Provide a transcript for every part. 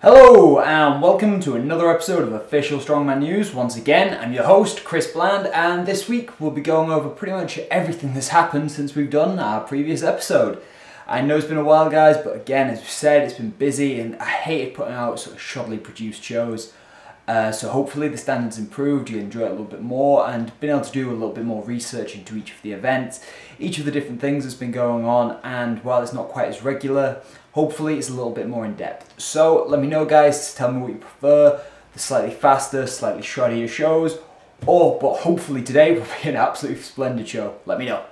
Hello and welcome to another episode of Official Strongman News. Once again, I'm your host, Chris Bland, and this week we'll be going over pretty much everything that's happened since we've done our previous episode. I know it's been a while, guys, but again, as we said, it's been busy and I hated putting out sort of shoddily produced shows. So hopefully the standards improved, you enjoy it a little bit more, and been able to do a little bit more research into each of the events, each of the different things that's been going on, and while it's not quite as regular, hopefully it's a little bit more in depth. So let me know, guys, tell me what you prefer, the slightly faster, slightly shoddier shows, but hopefully today will be an absolutely splendid show. Let me know.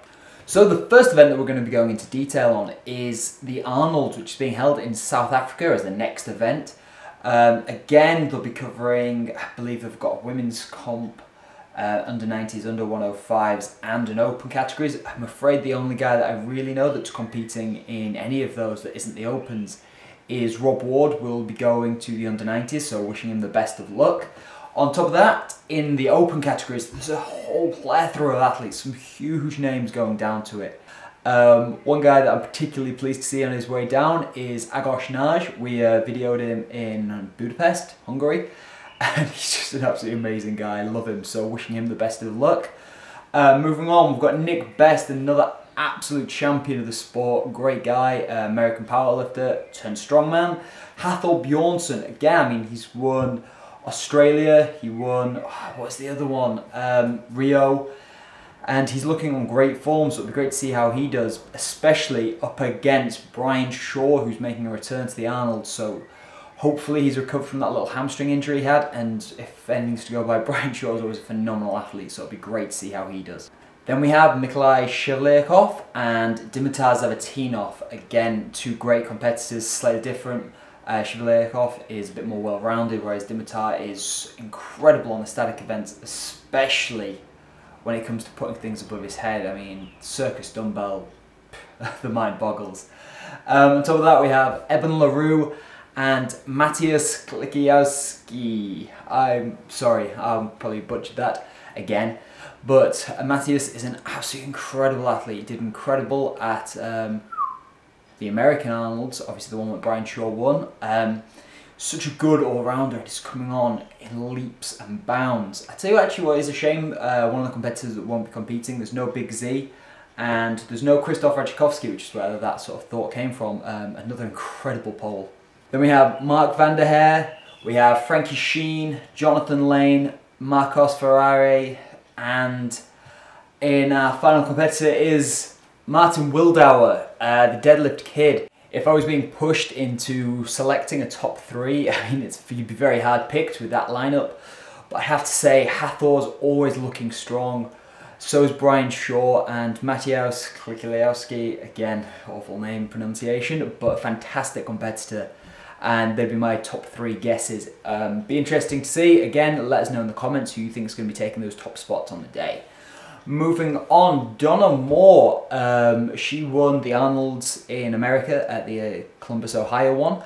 So the first event that we're going to be going into detail on is the Arnold, which is being held in South Africa as the next event. Again, they'll be covering, I believe they've got a women's comp, under 90s, under 105s and an open categories. I'm afraid the only guy that I really know that's competing in any of those that isn't the opens is Rob Ward. Will be going to the under 90s, so wishing him the best of luck. On top of that, in the open categories, there's a whole plethora of athletes, some huge names going down to it. One guy that I'm particularly pleased to see on his way down is Ágos Nagy. We videoed him in Budapest, Hungary, and he's just an absolutely amazing guy. I love him, so wishing him the best of luck. Moving on, we've got Nick Best, another absolute champion of the sport, great guy, American powerlifter turned strongman. Hathor Bjornsson, again, I mean, he's won Australia, he won, what's the other one, Rio. And he's looking on great form, so it'll be great to see how he does, especially up against Brian Shaw, who's making a return to the Arnold. So hopefully he's recovered from that little hamstring injury he had, and if anything's to go by, Brian Shaw's always a phenomenal athlete, so it'll be great to see how he does. Then we have Nikolai Shevlyakov and Dimitar Zavatinov. Again, two great competitors, slightly different. Shevlyakov is a bit more well-rounded, whereas Dimitar is incredible on the static events, especially when it comes to putting things above his head. I mean, circus dumbbell, the mind boggles. On top of that, we have Eben LaRue and Matthias Klikiowski. I'm sorry, I probably butchered that again. But Matthias is an absolutely incredible athlete. He did incredible at the American Arnolds, obviously the one that Brian Shaw won. Such a good all-rounder, and he's coming on in leaps and bounds. I tell you actually what is a shame, one of the competitors that won't be competing, there's no Big Z, and there's no Krzysztof Radzikowski, which is where that sort of thought came from. Another incredible pole. Then we have Mark van der Heer, we have Frankie Sheen, Jonathan Lane, Marcos Ferrari, and in our final competitor is Martin Wildauer, the deadlift kid. If I was being pushed into selecting a top three, I mean, you'd be very hard picked with that lineup. But I have to say, Hathor's always looking strong. So is Brian Shaw, and Matthias Klikiowski, again, awful name pronunciation, but a fantastic competitor. And they'd be my top three guesses. Be interesting to see. Again, let us know in the comments who you think is going to be taking those top spots on the day. Moving on, Donna Moore, she won the Arnolds in America at the Columbus, Ohio one,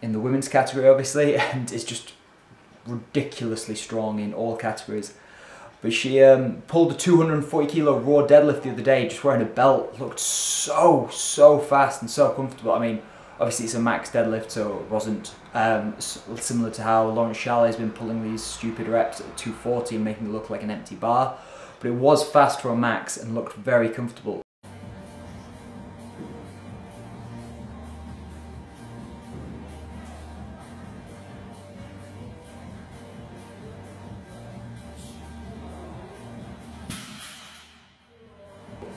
in the women's category obviously, and is just ridiculously strong in all categories. But she pulled a 240 kilo raw deadlift the other day, just wearing a belt. Looked so fast and so comfortable. I mean, obviously it's a max deadlift, so it wasn't similar to how Lawrence Shaw has been pulling these stupid reps at 240 and making it look like an empty bar. But it was fast for a max and looked very comfortable.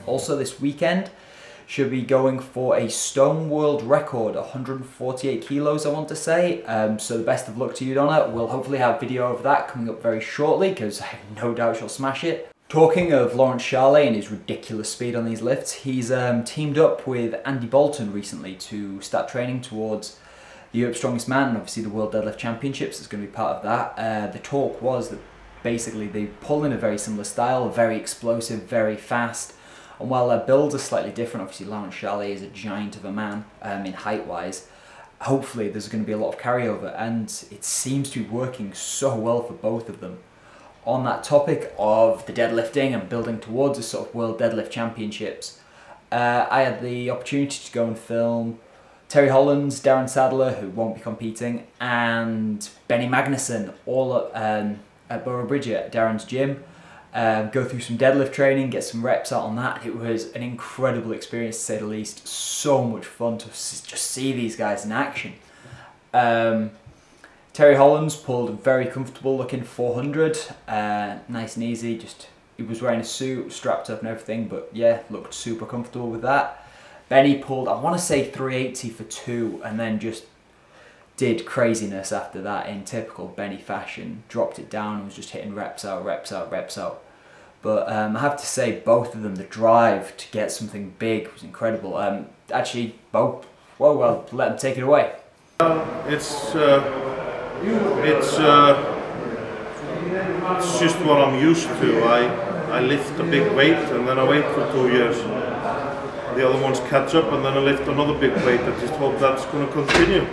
Also this weekend, she'll be going for a stone world record, 148 kilos I want to say. So the best of luck to you, Donna. We'll hopefully have video of that coming up very shortly, because I have no doubt she'll smash it. Talking of Lawrence Shaw and his ridiculous speed on these lifts, he's teamed up with Andy Bolton recently to start training towards the Europe's Strongest Man, and obviously the World Deadlift Championships is going to be part of that. The talk was that basically they pull in a very similar style, very explosive, very fast, and while their builds are slightly different, obviously Lawrence Shaw is a giant of a man in height-wise, hopefully there's going to be a lot of carryover, and it seems to be working so well for both of them. On that topic of the deadlifting and building towards the sort of World Deadlift Championships, I had the opportunity to go and film Terry Hollands, Darren Sadler, who won't be competing, and Benni Magnusson, all at Borough Bridge at Darren's gym. Go through some deadlift training, get some reps out on that. It was an incredible experience to say the least. So much fun to just see these guys in action. Terry Hollands pulled a very comfortable looking 400, nice and easy. Just he was wearing a suit, strapped up and everything, but yeah, looked super comfortable with that. Benni pulled, I want to say 380 for 2, and then just did craziness after that in typical Benni fashion. Dropped it down and was just hitting reps out, reps out, reps out. But I have to say, both of them, the drive to get something big was incredible. Actually, both, well, let them take it away. It's just what I'm used to. I lift a big weight and then I wait for 2 years. The other ones catch up and then I lift another big weight. I just hope that's going to continue.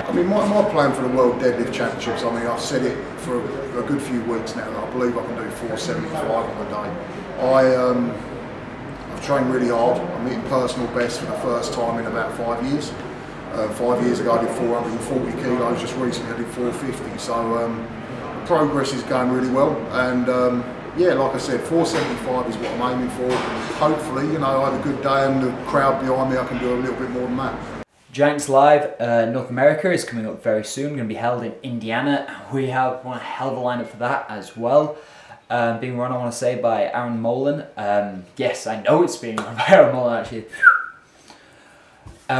I mean, my plan for the World Deadlift Championships, I mean, I've said it for a good few weeks now, and I believe I can do 475 on the day. I've trained really hard. I'm hitting personal best for the first time in about 5 years. 5 years ago I did 440 kilos, just recently I did 450, so progress is going really well, and yeah, like I said, 475 is what I'm aiming for. Hopefully, you know, I have a good day and the crowd behind me, I can do a little bit more than that. Giants Live North America is coming up very soon, going to be held in Indiana. We have one hell of a lineup for that as well. Being run, I want to say, by Aaron Molan. Yes, I know it's being run by Aaron Molan actually.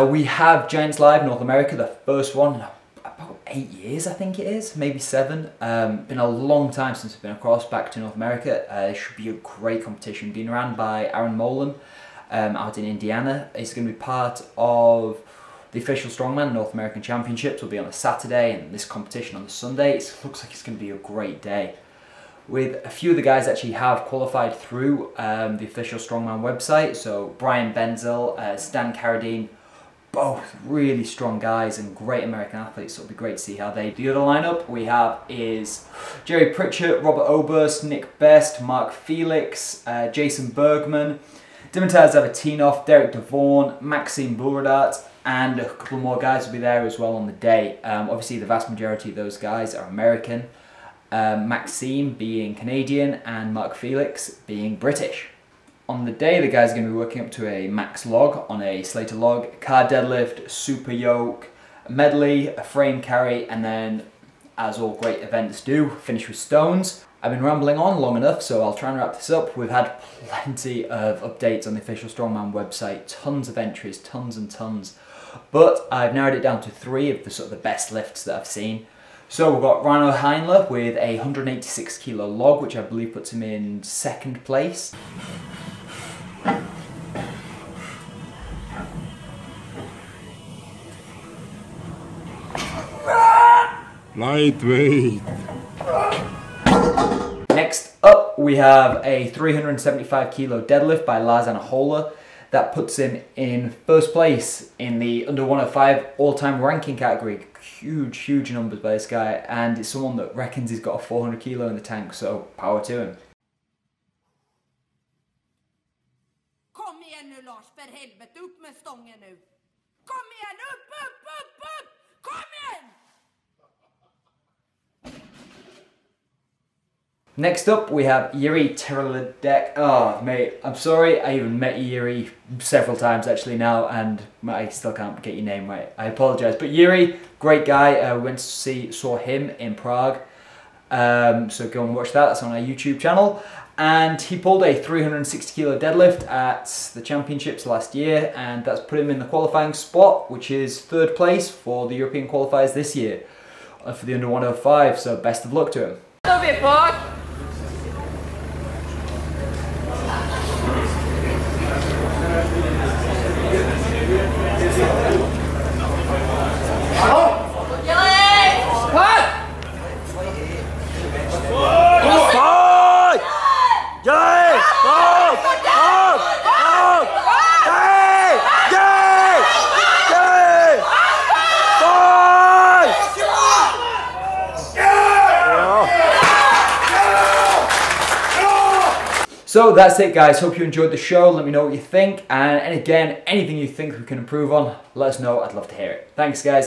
We have Giants Live North America, the first one in about 8 years, I think it is, maybe 7. Been a long time since I've been across back to North America. It should be a great competition, being run by Aaron Molan out in Indiana. It's going to be part of the official Strongman North American Championships. Will be on a Saturday and this competition on the Sunday. It looks like it's going to be a great day. With a few of the guys actually have qualified through the official Strongman website. So Brian Benzel, Stan Carradine, both really strong guys and great American athletes, so it'll be great to see how they do. The other lineup we have is Jerry Pritchett, Robert Oberst, Nick Best, Mark Felix, Jason Bergman, Dimitar Zavatinov, Derek DeVaughn, Maxime Bouradat, and a couple more guys will be there as well on the day. Obviously the vast majority of those guys are American, Maxime being Canadian and Mark Felix being British. On the day, the guys are going to be working up to a max log on a Slater log, car deadlift, super yoke, a medley, a frame carry, and then, as all great events do, finish with stones. I've been rambling on long enough, so I'll try and wrap this up. We've had plenty of updates on the official Strongman website, tons of entries, tons and tons. But I've narrowed it down to 3 of the sort of the best lifts that I've seen. So we've got Rhino Heinler with a 186 kilo log, which I believe puts him in 2nd place. Lightweight. Next up, we have a 375 kilo deadlift by Lars Anahola. That puts him in 1st place in the under 105 all-time ranking category. Huge, huge numbers by this guy, and it's someone that reckons he's got a 400 kilo in the tank, so power to him. Kom igen nu Lars, för helvete, upp med stången nu. Kom igen, upp! Kom igen! Next up, we have Yuri Tereladek. Oh, mate, I'm sorry. I even met Yuri several times actually now, and I still can't get your name right. I apologise. But Yuri, great guy. Went to saw him in Prague. So go and watch that. That's on our YouTube channel. And he pulled a 360 kilo deadlift at the championships last year, and that's put him in the qualifying spot, which is 3rd place for the European qualifiers this year for the under 105. So best of luck to him. So that's it, guys. Hope you enjoyed the show. Let me know what you think. And again, anything you think we can improve on, let us know. I'd love to hear it. Thanks, guys.